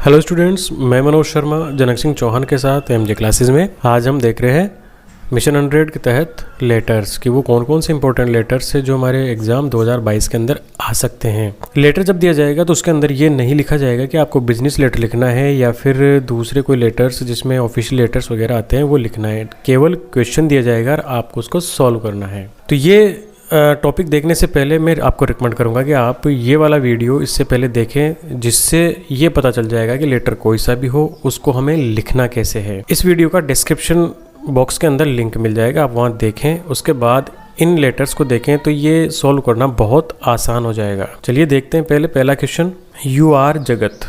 Hello students, मैं मनोज शर्मा जनक सिंह चौहान के साथ एमजे क्लासेस में। आज हम देख रहे हैं मिशन 100 के तहत लेटर्स कि वो कौन कौन से इंपॉर्टेंट लेटर्स है जो हमारे एग्ज़ाम 2022 के अंदर आ सकते हैं। लेटर जब दिया जाएगा तो उसके अंदर ये नहीं लिखा जाएगा कि आपको बिजनेस लेटर लिखना है या फिर दूसरे कोई लेटर्स जिसमें ऑफिशियल लेटर्स वगैरह आते हैं वो लिखना है। केवल क्वेश्चन दिया जाएगा और आपको उसको सॉल्व करना है। तो ये टॉपिक देखने से पहले मैं आपको रिकमेंड करूंगा कि आप ये वाला वीडियो इससे पहले देखें, जिससे ये पता चल जाएगा कि लेटर कोई सा भी हो उसको हमें लिखना कैसे है। इस वीडियो का डिस्क्रिप्शन बॉक्स के अंदर लिंक मिल जाएगा, आप वहाँ देखें। उसके बाद इन लेटर्स को देखें तो ये सॉल्व करना बहुत आसान हो जाएगा। चलिए देखते हैं पहला क्वेश्चन। यू आर जगत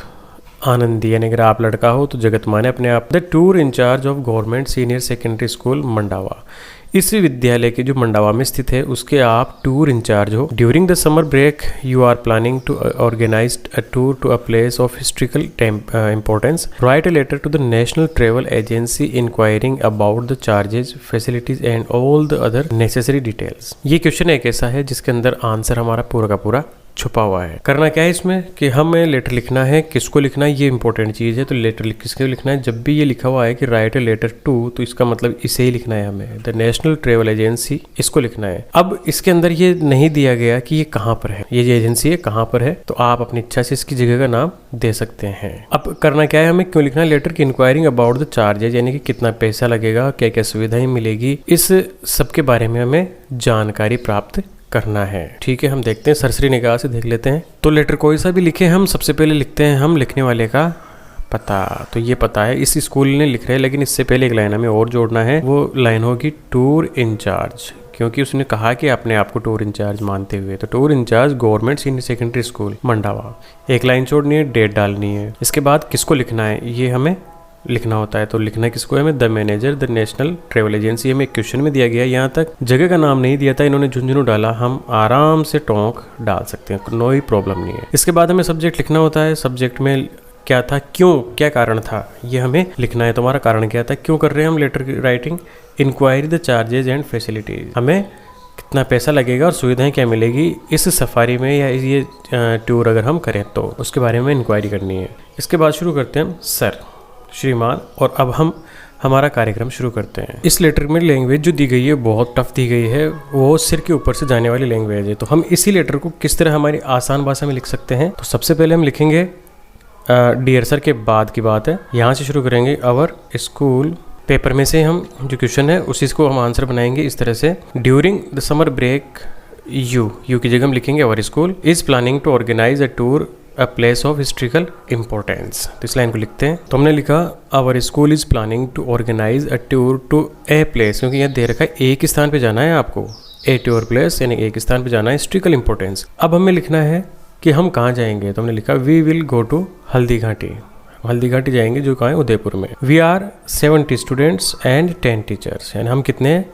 आनंदी, यानी अगर आप लड़का हो तो जगत माने अपने आप। The tour in charge of government senior secondary school Mandawa, इस विद्यालय के जो मंडावा में स्थित है उसके आप टूर इंचार्ज हो। During the summer break you are planning to organise a tour to a place of historical importance. Write a letter to the national travel agency inquiring about the charges, facilities and all the other necessary details. ये question एक ऐसा है जिसके अंदर answer हमारा पूरा का पूरा छुपा हुआ है। करना क्या है इसमें कि हमें लेटर लिखना है, किसको लिखना है ये इंपॉर्टेंट चीज़ है। तो लेटर किसको लिखना है, जब भी ये लिखा हुआ है कि राइट ए लेटर टू, तो इसका मतलब इसे ही लिखना है हमें, द नेशनल ट्रेवल एजेंसी, इसको लिखना है। अब इसके अंदर ये नहीं दिया गया कि ये कहाँ पर है, ये जो एजेंसी है कहाँ पर है, तो आप अपनी इच्छा से इसकी जगह का नाम दे सकते हैं। अब करना क्या है, हमें क्यों लिखना है लेटर की इंक्वायरिंग अबाउट द चार्जेज, यानी कि कितना पैसा लगेगा, क्या क्या सुविधाएं मिलेगी, इस सब के बारे में हमें जानकारी प्राप्त करना है। ठीक है, हम देखते हैं, सरसरी निगाह से देख लेते हैं। तो लेटर कोई सा भी लिखे हम सबसे पहले लिखते हैं हम लिखने वाले का पता। तो ये पता है, इस स्कूल ने लिख रहे हैं, लेकिन इससे पहले एक लाइन हमें और जोड़ना है। वो लाइन होगी टूर इंचार्ज, क्योंकि उसने कहा कि अपने आप को टूर इंचार्ज मानते हुए। तो tour in charge government senior secondary school Mandawa, एक लाइन छोड़नी है, डेट डालनी है। इसके बाद किसको लिखना है ये हमें लिखना होता है। तो लिखना किसको है हमें, the manager the national travel agency. हमें क्वेश्चन में दिया गया, यहाँ तक जगह का नाम नहीं दिया था, इन्होंने झुंझुनू डाला, हम आराम से टोंक डाल सकते हैं, कोई प्रॉब्लम नहीं है। इसके बाद हमें सब्जेक्ट लिखना होता है। सब्जेक्ट में क्या था, क्यों, क्या कारण था, ये हमें लिखना है। तुम्हारा कारण क्या था, क्यों कर रहे हैं हम लेटर की writing. Inquiry the charges and facilities, हमें कितना पैसा लगेगा और सुविधाएं क्या मिलेगी इस सफारी में या ये टूर अगर हम करें तो उसके बारे में इंक्वायरी करनी है। इसके बाद शुरू करते हैं हम सर, श्रीमान, और अब हम हमारा कार्यक्रम शुरू करते हैं। इस लेटर में लैंग्वेज जो दी गई है बहुत टफ दी गई है, वो सिर के ऊपर से जाने वाली लैंग्वेज है। तो हम इसी लेटर को किस तरह हमारी आसान भाषा में लिख सकते हैं। तो सबसे पहले हम लिखेंगे डियर सर के बाद की बात है, यहाँ से शुरू करेंगे। आवर स्कूल, पेपर में से हम जो क्वेश्चन है उसी को हम आंसर बनाएंगे इस तरह से। During the summer break you की जगह हम लिखेंगे our school is planning to organise a tour a place of historical importance. तो इस लाइन को लिखते हैं। तो हमने लिखा our school is planning to organise a tour to a place, क्योंकि यहाँ दे रखा है एक स्थान पे जाना है आपको, ए टूर प्लेस यानी एक स्थान पे जाना है, हिस्ट्रिकल इम्पोर्टेंस। अब हमें लिखना है कि हम कहाँ जाएंगे। तो हमने लिखा we will go to Haldi Ghati, Haldi Ghati जाएंगे जो कहाँ है, उदयपुर में। We are 70 students and 10 teachers, यानी हम कितने हैं,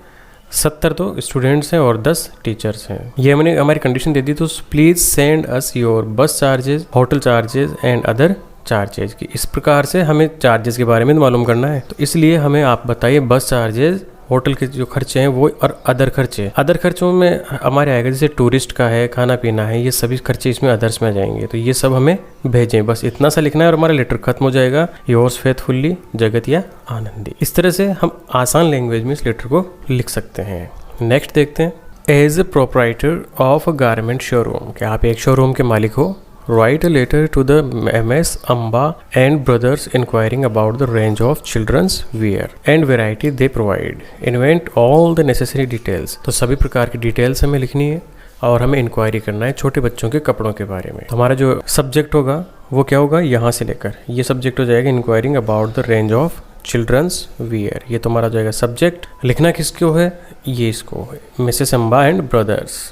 70 तो स्टूडेंट्स हैं और 10 टीचर्स हैं। ये हमने हमारी कंडीशन दे दी। तो प्लीज सेंड अस योर बस charges, hotel charges and other charges की। इस प्रकार से हमें चार्जेस के बारे में मालूम करना है। तो इसलिए हमें आप बताइए बस चार्जेस, होटल के जो खर्चे हैं वो, और अदर खर्चे। अदर खर्चों में हमारे आएगा जैसे टूरिस्ट का है, खाना पीना है, ये सभी खर्चे इसमें अदर्स में आ जाएंगे। तो ये सब हमें भेजें, बस इतना सा लिखना है और हमारा लेटर खत्म हो जाएगा। योर्स फेथफुल्ली जगत या आनंदी। इस तरह से हम आसान लैंग्वेज में इस लेटर को लिख सकते हैं। नेक्स्ट देखते हैं। As a proprietor of a garment showroom, क्या आप एक शोरूम के मालिक हो। Write a letter to the MS Amba and Brothers inquiring about the range of children's wear and variety they provide. Invent all the necessary details. तो सभी प्रकार की डिटेल्स हमें लिखनी है और हमें इंक्वायरी करना है छोटे बच्चों के कपड़ों के बारे में। हमारा जो सब्जेक्ट होगा वो क्या होगा, यहाँ से लेकर ये सब्जेक्ट हो जाएगा inquiring about the range of children's wear. ये तुम्हारा जो है सब्जेक्ट। लिखना किसको है, ये इसको है, मिसेस अम्बा एंड ब्रदर्स।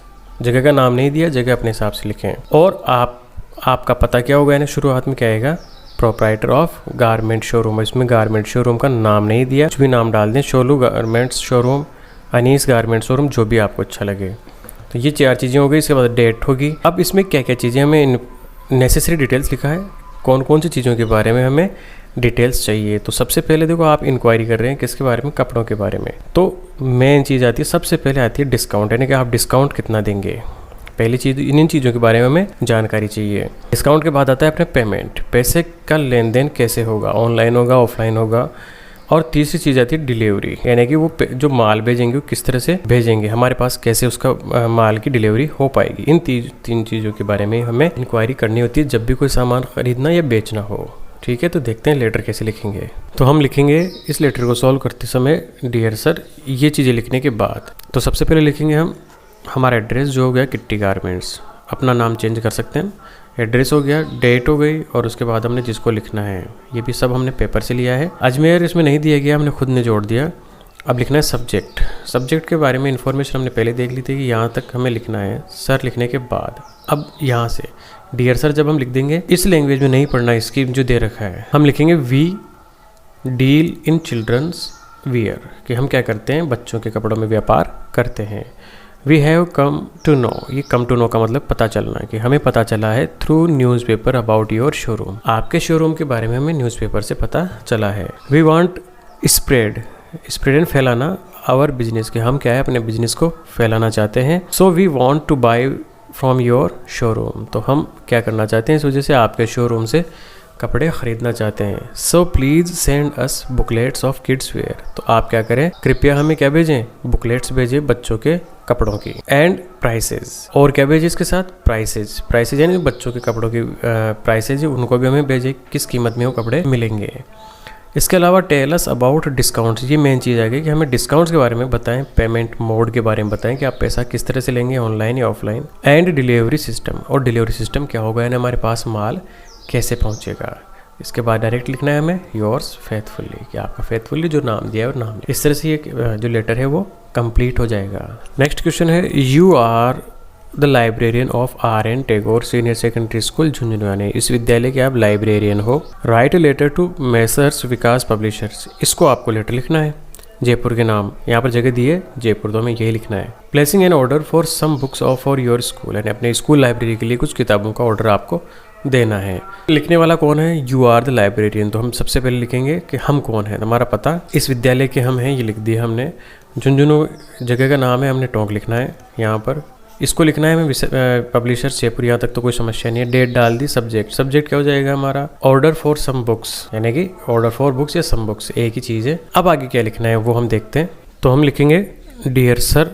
जगह का नाम नहीं दिया, जगह अपने हिसाब से लिखें। और आपका पता क्या होगा, यानी शुरुआत में क्या आएगा, प्रोप्राइटर ऑफ गारमेंट शोरूम। इसमें गारमेंट शोरूम का नाम नहीं दिया, कुछ भी नाम डाल दें, शोलू garments showroom, Anees garment showroom, जो भी आपको अच्छा लगे। तो ये 4 चीज़ें हो गई। इसके बाद डेट होगी। अब इसमें क्या क्या चीज़ें हमें नेसेसरी डिटेल्स लिखा है, कौन कौन सी चीज़ों के बारे में हमें डिटेल्स चाहिए। तो सबसे पहले देखो आप इंक्वायरी कर रहे हैं किसके बारे में, कपड़ों के बारे में। तो मेन चीज़ आती है, सबसे पहले आती है डिस्काउंट, यानी कि आप डिस्काउंट कितना देंगे। पहली चीज़ इन चीज़ों के बारे में हमें जानकारी चाहिए। डिस्काउंट के बाद आता है अपने पेमेंट, पैसे का लेन देन कैसे होगा, ऑनलाइन होगा तीसरी होगा। और तीसरी चीज़ आती है डिलीवरी, यानी कि वो जो माल भेजेंगे वो किस तरह से भेजेंगे, हमारे पास कैसे उसका माल की डिलीवरी हो पाएगी। इन तीन चीज़ों के बारे में हमें इंक्वायरी करनी होती है जब भी कोई सामान खरीदना या बेचना हो। ठीक है, तो देखते हैं लेटर कैसे लिखेंगे। तो हम लिखेंगे इस लेटर को सॉल्व करते समय डियर सर, ये चीज़ें लिखने के बाद तो सबसे पहले लिखेंगे हम हमारा एड्रेस जो हो गया किट्टी गारमेंट्स, अपना नाम चेंज कर सकते हैं, एड्रेस हो गया, डेट हो गई, और उसके बाद हमने जिसको लिखना है ये भी सब हमने पेपर से लिया है। अजमेर इसमें नहीं दिया गया, हमने खुद ने जोड़ दिया। अब लिखना है सब्जेक्ट, सब्जेक्ट के बारे में इन्फॉर्मेशन हमने पहले देख ली थी कि यहाँ तक हमें लिखना है। सर लिखने के बाद अब यहाँ से डियर सर जब हम लिख देंगे, इस लैंग्वेज में नहीं पढ़ना, इसकी जो दे रखा है हम लिखेंगे we deal in children's wear, कि हम क्या करते हैं, बच्चों के कपड़ों में व्यापार करते हैं। We have come to know, ये कम टू नो का मतलब पता चलना, कि हमें पता चला है through newspaper about your showroom, आपके शोरूम के बारे में हमें न्यूज़पेपर से पता चला है। We want spread, spread and फैलाना आवर बिजनेस, के हम क्या है अपने बिजनेस को फैलाना चाहते हैं। So we want to buy from your showroom, तो हम क्या करना चाहते हैं, इस वजह से आपके शोरूम से कपड़े खरीदना चाहते हैं। So please send us booklets of kids where, तो आप क्या करें, कृपया हमें क्या भेजें, बुकलेट्स भेजें बच्चों के कपड़ों की। एंड प्राइसेस, और क्या भेजें इसके साथ, प्राइसेस, प्राइसेस यानी बच्चों के कपड़ों की प्राइसेज उनको भी हमें भेजें, किस कीमत में वो कपड़े मिलेंगे। इसके अलावा टेल अस अबाउट डिस्काउंट्स, ये मेन चीज़ आ गई कि हमें डिस्काउंट्स के बारे में बताएं, पेमेंट मोड के बारे में बताएं कि आप पैसा किस तरह से लेंगे, ऑनलाइन या ऑफलाइन। एंड डिलीवरी सिस्टम, और डिलीवरी सिस्टम क्या होगा, यानी हमारे पास माल कैसे पहुंचेगा। इसके बाद डायरेक्ट लिखना है हमें योर्स फेथफुली, कि आपका फेथफुली जो नाम दिया है और नाम, इस तरह से ये जो लेटर है वो कंप्लीट हो जाएगा। नेक्स्ट क्वेश्चन है, you are the librarian of RN Tagore senior secondary school Jhunjhunu, इस विद्यालय के आप लाइब्रेरियन हो। Write a letter to messrs Vikas publishers, इसको आपको लेटर लिखना है। जयपुर के नाम यहाँ पर जगह दी है जयपुर, तो हमें यही लिखना है। Placing an order for some books of for your school, यानी अपने स्कूल लाइब्रेरी के लिए कुछ किताबों का ऑर्डर आपको देना है। लिखने वाला कौन है, यू आर द लाइब्रेरियन, तो हम सबसे पहले लिखेंगे कि हम कौन है, हमारा पता इस विद्यालय के हम हैं, ये लिख दिया हमने। झुंझुनू जगह का नाम है, हमने टोंक लिखना है यहाँ पर। इसको लिखना है हमें पब्लिशर जयपुर, यहाँ तक तो कोई समस्या नहीं है। डेट डाल दी। सब्जेक्ट, सब्जेक्ट क्या हो जाएगा हमारा, ऑर्डर फॉर सम बुक्स, यानी कि ऑर्डर फॉर बुक्स या सम बुक्स एक ही चीज़ है। अब आगे क्या लिखना है वो हम देखते हैं। तो हम लिखेंगे डियर सर,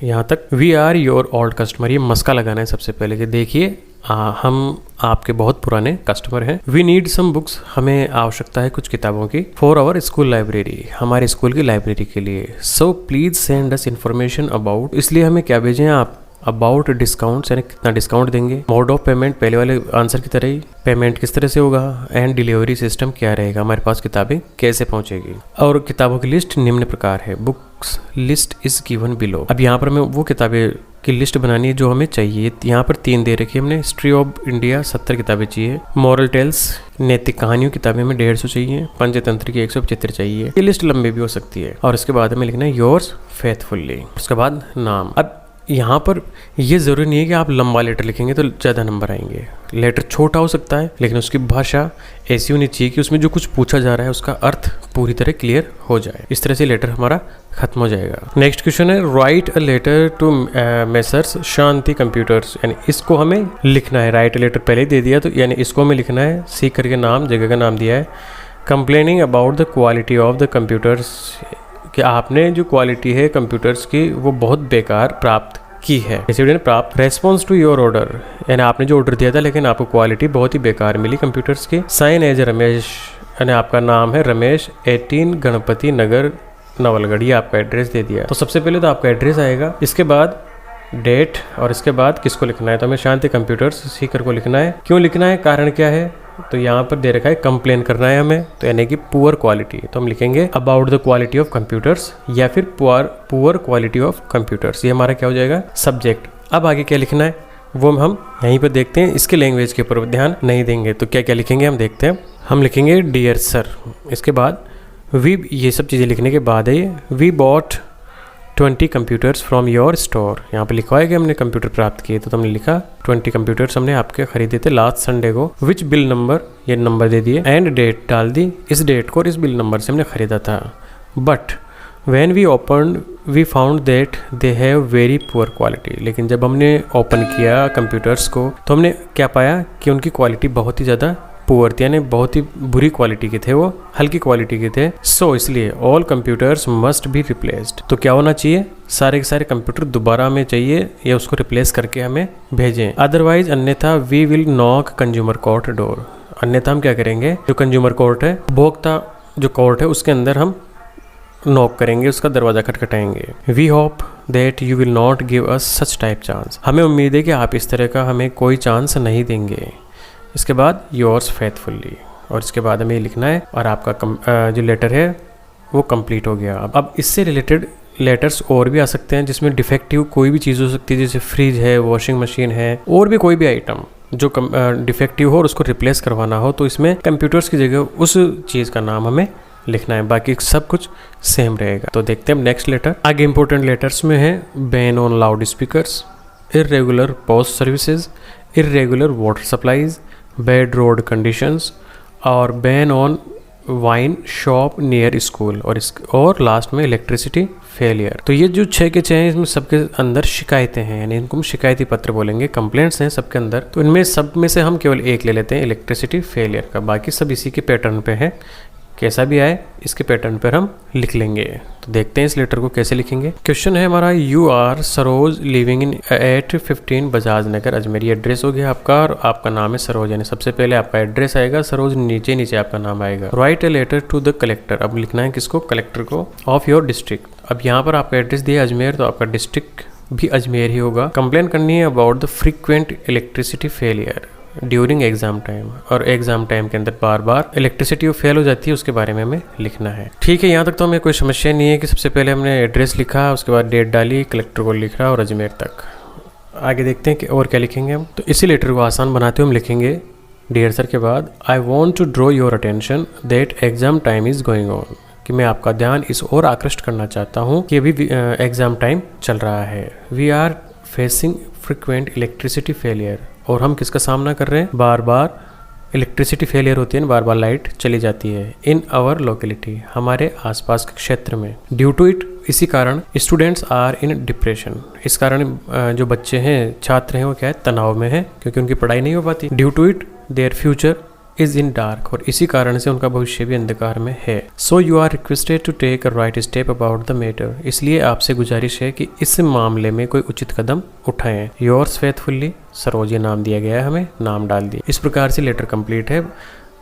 यहाँ तक we are your old customer, ये मस्का लगाना है सबसे पहले कि देखिए हम आपके बहुत पुराने कस्टमर हैं। वी नीड सम बुक्स, हमें आवश्यकता है कुछ किताबों की। फॉर आवर स्कूल लाइब्रेरी, हमारे स्कूल की लाइब्रेरी के लिए। So please send us information about, इसलिए हमें क्या भेजें आप, अबाउट डिस्काउंट्स, यानी कितना डिस्काउंट देंगे। मोड ऑफ पेमेंट, पहले वाले आंसर की तरह ही, पेमेंट किस तरह से होगा। एंड डिलीवरी सिस्टम क्या रहेगा, हमारे पास किताबें कैसे पहुंचेगी। और किताबों की लिस्ट निम्न प्रकार है। Books list is given below, अब यहाँ पर हमें वो किताबें की लिस्ट बनानी है जो हमें चाहिए। यहाँ पर 3 दे रखी है हमने। हिस्ट्री ऑफ इंडिया 70 किताबें चाहिए। मॉरल टेल्स, नैतिक कहानियों किताबें में 150 चाहिए। पंचतंत्र की 175 चाहिए। ये लिस्ट लंबी भी हो सकती है। और इसके बाद हमें लिखना है योर्स फेथफुली, उसके बाद नाम। अब यहाँ पर ये ज़रूरी नहीं है कि आप लंबा लेटर लिखेंगे तो ज़्यादा नंबर आएंगे। लेटर छोटा हो सकता है लेकिन उसकी भाषा ऐसी होनी चाहिए कि उसमें जो कुछ पूछा जा रहा है उसका अर्थ पूरी तरह क्लियर हो जाए। इस तरह से लेटर हमारा खत्म हो जाएगा। नेक्स्ट क्वेश्चन है, write a letter to messrs Shanti computers, यानी इसको हमें लिखना है। राइट अ लेटर पहले दे दिया, तो यानी इसको हमें लिखना है। सी करके नाम, जगह का नाम दिया है। Complaining about the quality of the computers, कि आपने जो क्वालिटी है कंप्यूटर्स की वो बहुत बेकार प्राप्त की है। जैसे प्राप्त। रेस्पॉन्स टू योर ऑर्डर, यानी आपने जो ऑर्डर दिया था लेकिन आपको क्वालिटी बहुत ही बेकार मिली कंप्यूटर्स की। साइन एज रमेश, यानी आपका नाम है रमेश, 18 गणपति नगर नवलगढ़, ये आपका एड्रेस दे दिया। तो सबसे पहले तो आपका एड्रेस आएगा, इसके बाद डेट, और इसके बाद किसको लिखना है, तो हमें शांति कंप्यूटर्स सीकर को लिखना है। क्यों लिखना है, कारण क्या है, तो यहाँ पर दे रखा है कंप्लेन करना है हमें, तो यानी कि पुअर क्वालिटी, तो हम लिखेंगे about the quality of computers या फिर पुअर क्वालिटी ऑफ कंप्यूटर्स, ये हमारा क्या हो जाएगा सब्जेक्ट। अब आगे क्या लिखना है वो हम यहीं पर देखते हैं, इसके लैंग्वेज के ऊपर ध्यान नहीं देंगे। तो क्या क्या लिखेंगे हम देखते हैं। हम लिखेंगे डियर सर, इसके बाद वी, ये सब चीज़ें लिखने के बाद है ये, we bought 20 computers from your store, यहाँ पे लिखा है कि हमने कंप्यूटर प्राप्त किए, तो हमने लिखा 20 कंप्यूटर्स हमने आपके खरीदे थे लास्ट संडे को। विच बिल नंबर, ये नंबर दे दिए। एंड डेट डाल दी, इस डेट को और इस बिल नंबर से हमने खरीदा था। But when we open we found that they have very poor quality. लेकिन जब हमने ओपन किया कंप्यूटर्स को तो हमने क्या पाया कि उनकी क्वालिटी बहुत ही ज़्यादा पुअर थी, यानी बहुत ही बुरी क्वालिटी के थे, वो हल्की क्वालिटी के थे। सो इसलिए all computers must be replaced. तो क्या होना चाहिए, सारे के सारे कंप्यूटर दोबारा हमें चाहिए या उसको रिप्लेस करके हमें भेजें। अदरवाइज अन्यथा we will knock consumer court door. अन्यथा हम क्या करेंगे, जो कंज्यूमर कोर्ट है, उपभोक्ता जो कोर्ट है, उसके अंदर हम नॉक करेंगे, उसका दरवाज़ा खटखटाएंगे। We hope that you will not give us such type chance. हमें उम्मीद है कि आप इस तरह का हमें कोई चांस नहीं देंगे। इसके बाद योर्स फेथफुली, और इसके बाद हमें लिखना है और आपका जो लेटर है वो कंप्लीट हो गया। अब इससे रिलेटेड लेटर्स और भी आ सकते हैं जिसमें डिफेक्टिव कोई भी चीज़ हो सकती है, जैसे फ्रिज है, वॉशिंग मशीन है, और भी कोई भी आइटम जो डिफेक्टिव हो और उसको रिप्लेस करवाना हो, तो इसमें कंप्यूटर्स की जगह उस चीज़ का नाम हमें लिखना है, बाकी सब कुछ सेम रहेगा। तो देखते हैं नेक्स्ट लेटर। आगे इंपॉर्टेंट लेटर्स में है ban on loudspeakers, irregular post services, irregular water supplies, bad road conditions, और ban on wine shop near school, और लास्ट में इलेक्ट्रिसिटी फेलियर। तो ये जो 6 के 6 हैं, इसमें सबके अंदर शिकायतें हैं, यानी इनको हम शिकायती पत्र बोलेंगे, कंप्लेंट्स हैं सबके अंदर। तो इनमें सब में से हम केवल एक ले लेते हैं, इलेक्ट्रिसिटी फेलियर का, बाकी सब इसी के पैटर्न पे है। कैसा भी आए इसके पैटर्न पर हम लिख लेंगे। तो देखते हैं इस लेटर को कैसे लिखेंगे। क्वेश्चन है हमारा, you are Saroj living in 815 Bajaj Nagar Ajmer. ये एड्रेस हो गया आपका, और आपका नाम है सरोज, यानी सबसे पहले आपका एड्रेस आएगा सरोज, नीचे नीचे आपका नाम आएगा। Write a letter to the collector. अब लिखना है किसको, कलेक्टर को, ऑफ योर डिस्ट्रिक्ट। अब यहाँ पर आपका एड्रेस दिया अजमेर, तो आपका डिस्ट्रिक्ट भी अजमेर ही होगा। कंप्लेन करनी है about the frequent electricity failure during exam time, और एग्जाम टाइम के अंदर बार बार इलेक्ट्रिसिटी फेल हो जाती है, उसके बारे में हमें लिखना है। ठीक है, यहाँ तक तो हमें कोई समस्या नहीं है कि सबसे पहले हमने एड्रेस लिखा, उसके बाद डेट डाली, कलेक्टर को लिख रहा और अजमेर तक। आगे देखते हैं कि और क्या लिखेंगे हम। तो इसी लेटर को आसान बनाते हुए हम लिखेंगे डियर सर के बाद, I want to draw your attention that exam time is going on, कि मैं आपका ध्यान इस ओर आकृष्ट करना चाहता हूँ कि अभी एग्जाम टाइम चल रहा है। We are facing frequent electricity failure, और हम किसका सामना कर रहे हैं, बार बार इलेक्ट्रिसिटी फेलियर होती है, बार बार लाइट चली जाती है। इन आवर लोकेलिटी, हमारे आसपास के क्षेत्र में। ड्यू टू इट, इसी कारण स्टूडेंट्स आर इन डिप्रेशन, इस कारण जो बच्चे हैं, छात्र हैं, वो क्या है, तनाव में है, क्योंकि उनकी पढ़ाई नहीं हो पाती। Due to it their future is in dark, और इसी कारण से उनका भविष्य भी अंधकार में है। So you are requested to take a right step about the matter, इसलिए आपसे गुजारिश है कि इस मामले में कोई उचित कदम उठाएं। योर्स फेथफुल्ली सरोज, नाम दिया गया है, हमें नाम डाल दिया। इस प्रकार से लेटर कंप्लीट है।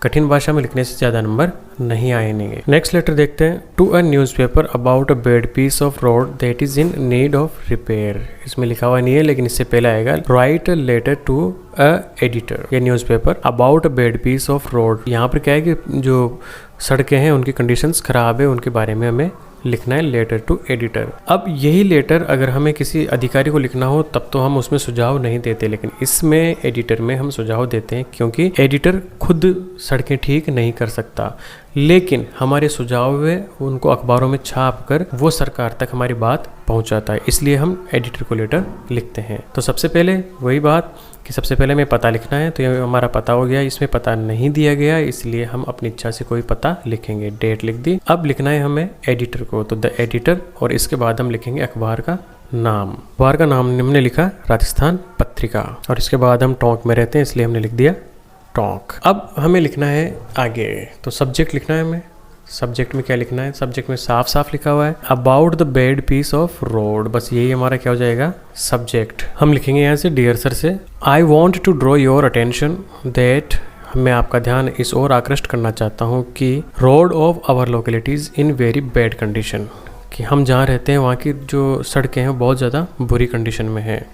कठिन भाषा में लिखने से ज़्यादा नंबर नहीं आएंगे। नेक्स्ट लेटर देखते हैं। To a newspaper about a bad piece of road that is in need of repair. इसमें लिखा हुआ नहीं है, लेकिन इससे पहले आएगा write a letter to a editor. ये newspaper about a bad piece of road, यहाँ पर क्या है कि जो सड़कें हैं उनकी कंडीशंस खराब है, उनके बारे में हमें लिखना है लेटर टू एडिटर। अब यही लेटर अगर हमें किसी अधिकारी को लिखना हो तब तो हम उसमें सुझाव नहीं देते, लेकिन इसमें एडिटर में हम सुझाव देते हैं, क्योंकि एडिटर खुद सड़कें ठीक नहीं कर सकता, लेकिन हमारे सुझाव है उनको अखबारों में छाप कर वो सरकार तक हमारी बात पहुंचाता है, इसलिए हम एडिटर को लेटर लिखते हैं। तो सबसे पहले वही बात कि सबसे पहले हमें पता लिखना है, तो ये हमारा पता हो गया, इसमें पता नहीं दिया गया, इसलिए हम अपनी इच्छा से कोई पता लिखेंगे। डेट लिख दी। अब लिखना है हमें एडिटर को, तो द एडिटर, और इसके बाद हम लिखेंगे अखबार का नाम। अखबार का नाम हमने लिखा राजस्थान पत्रिका, और इसके बाद हम टोंक में रहते हैं इसलिए हमने लिख दिया टोंक। अब हमें लिखना है आगे, तो सब्जेक्ट लिखना है हमें। सब्जेक्ट में क्या लिखना है, सब्जेक्ट में साफ साफ लिखा हुआ है about the bad piece of road, बस यही हमारा क्या हो जाएगा सब्जेक्ट। हम लिखेंगे यहाँ से डियर सर से, I want to draw your attention that, मैं आपका ध्यान इस ओर आकृष्ट करना चाहता हूँ कि road of our localities in very bad condition, कि हम जहाँ रहते हैं वहाँ की जो सड़कें हैं बहुत ज़्यादा बुरी कंडीशन में है।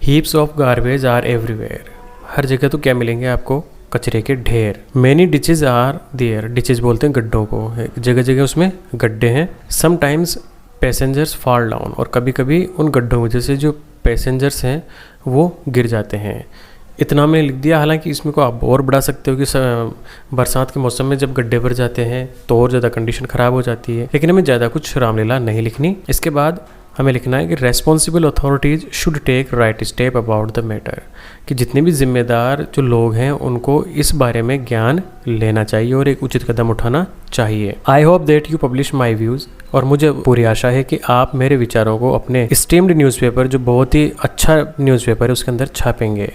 Heaps of garbage are everywhere, हर जगह तो क्या मिलेंगे आपको, कचरे के ढेर। Many ditches are there, ditches बोलते हैं गड्ढों को, जगह जगह उसमें गड्ढे हैं। समटाइम्स पैसेंजर्स फॉल डाउन, और कभी कभी उन गड्ढों की वजह से जो पैसेंजर्स हैं वो गिर जाते हैं। इतना मैंने लिख दिया, हालांकि इसमें को आप और बढ़ा सकते हो कि बरसात के मौसम में जब गड्ढे भर जाते हैं तो और ज़्यादा कंडीशन ख़राब हो जाती है, लेकिन हमें ज़्यादा कुछ रामलीला नहीं लिखनी। इसके बाद हमें लिखना है कि responsible authorities should take right step about the matter, कि जितने भी जिम्मेदार जो लोग हैं उनको इस बारे में ज्ञान लेना चाहिए और एक उचित कदम उठाना चाहिए। I hope that you publish my views, और मुझे पूरी आशा है कि आप मेरे विचारों को अपने स्टीम्ड न्यूज़पेपर, जो बहुत ही अच्छा न्यूज़पेपर है, उसके अंदर छापेंगे।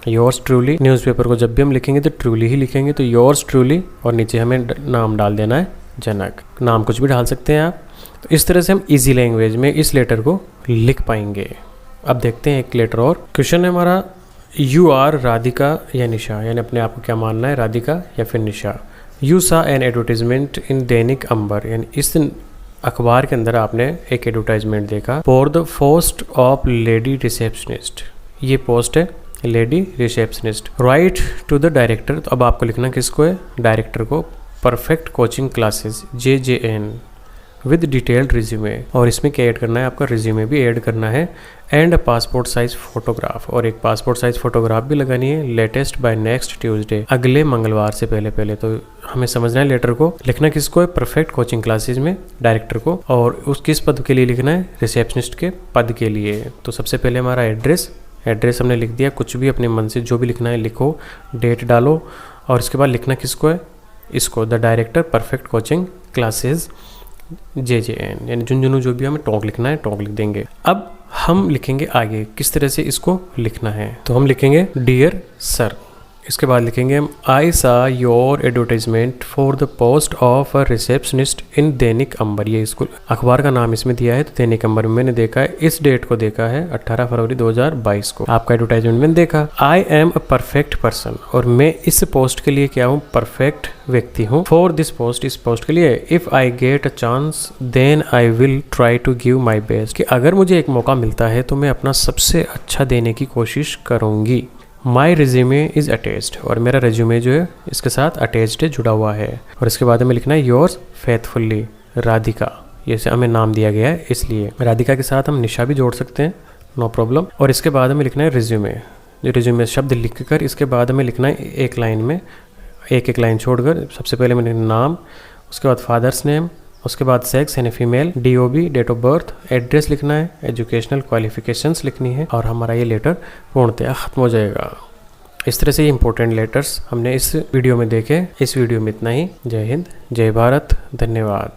योर्स ट्रूली, न्यूज़पेपर को जब भी हम लिखेंगे तो ट्रूली ही लिखेंगे, तो योर्स ट्रूली, और नीचे हमें नाम डाल देना है जनक। नाम कुछ भी डाल सकते हैं आप। तो इस तरह से हम इजी लैंग्वेज में इस लेटर को लिख पाएंगे। अब देखते हैं एक लेटर और। क्वेश्चन है हमारा, यू आर राधिका या निशा, यानी अपने आप को क्या मानना है, राधिका या फिर निशा। यू सा एन एडवर्टीजमेंट इन दैनिक अंबर, यानी इस अखबार के अंदर आपने एक एडवर्टाइजमेंट देखा, for the post of lady receptionist. ये पोस्ट है lady receptionist. Write to the director, तो अब आपको लिखना किसको है, डायरेक्टर को। Perfect coaching classes JJN with detailed resume, और इसमें क्या ऐड करना है, आपका रिज्यूमे भी ऐड करना है। एंड पासपोर्ट साइज फोटोग्राफ, और एक पासपोर्ट साइज फोटोग्राफ भी लगानी है। लेटेस्ट बाय नेक्स्ट ट्यूसडे, अगले मंगलवार से पहले। तो हमें समझना है लेटर को लिखना किसको है, परफेक्ट कोचिंग क्लासेस में डायरेक्टर को, और उस किस पद के लिए लिखना है, रिसेप्शनिस्ट के पद के लिए। तो सबसे पहले हमारा एड्रेस हमने लिख दिया, कुछ भी अपने मन से जो भी लिखना है लिखो, डेट डालो, और इसके बाद लिखना किसको है, इसको, the director perfect coaching classes JJN, यानी झुंझुनू जो भी हमें टॉक लिखना है टॉक लिख देंगे। अब हम लिखेंगे आगे किस तरह से इसको लिखना है, तो हम लिखेंगे डियर सर। इसके बाद लिखेंगे हम, I saw your advertisement for the post of a receptionist in Dainik Ambar. ये स्कूल अखबार का नाम इसमें दिया है, तो दैनिक अंबर में मैंने देखा है, इस डेट को देखा है 18 फरवरी 2022 को आपका एडवर्टाइजमेंट मैंने देखा। I am a perfect person, और मैं इस पोस्ट के लिए क्या हूँ, परफेक्ट व्यक्ति हूँ। फॉर दिस पोस्ट, इस पोस्ट के लिए। If I get a chance then I will try to give my best, कि अगर मुझे एक मौका मिलता है तो मैं अपना सबसे अच्छा देने की कोशिश करूँगी। माई रिज्यूमे इज़ अटैच्ड, और मेरा रिज्यूमे जो है इसके साथ अटैच्ड है, जुड़ा हुआ है। और इसके बाद हमें लिखना है योर्स फेथफुल्ली राधिका, ये से हमें नाम दिया गया है इसलिए। राधिका के साथ हम निशा भी जोड़ सकते हैं, नो प्रॉब्लम। और इसके बाद हमें लिखना है रिज्यूमे, जो रिज्यूमे शब्द लिख कर इसके बाद हमें लिखना है एक लाइन में, एक लाइन छोड़कर। सबसे पहले मैंने नाम, उसके बाद फादर्स नेम, उसके बाद सेक्स यानी female, DOB date of birth, address लिखना है, एजुकेशनल क्वालिफिकेशंस लिखनी है, और हमारा ये लेटर पूर्णतः खत्म हो जाएगा। इस तरह से ये इंपॉर्टेंट लेटर्स हमने इस वीडियो में देखे। इस वीडियो में इतना ही। जय हिंद, जय भारत, धन्यवाद।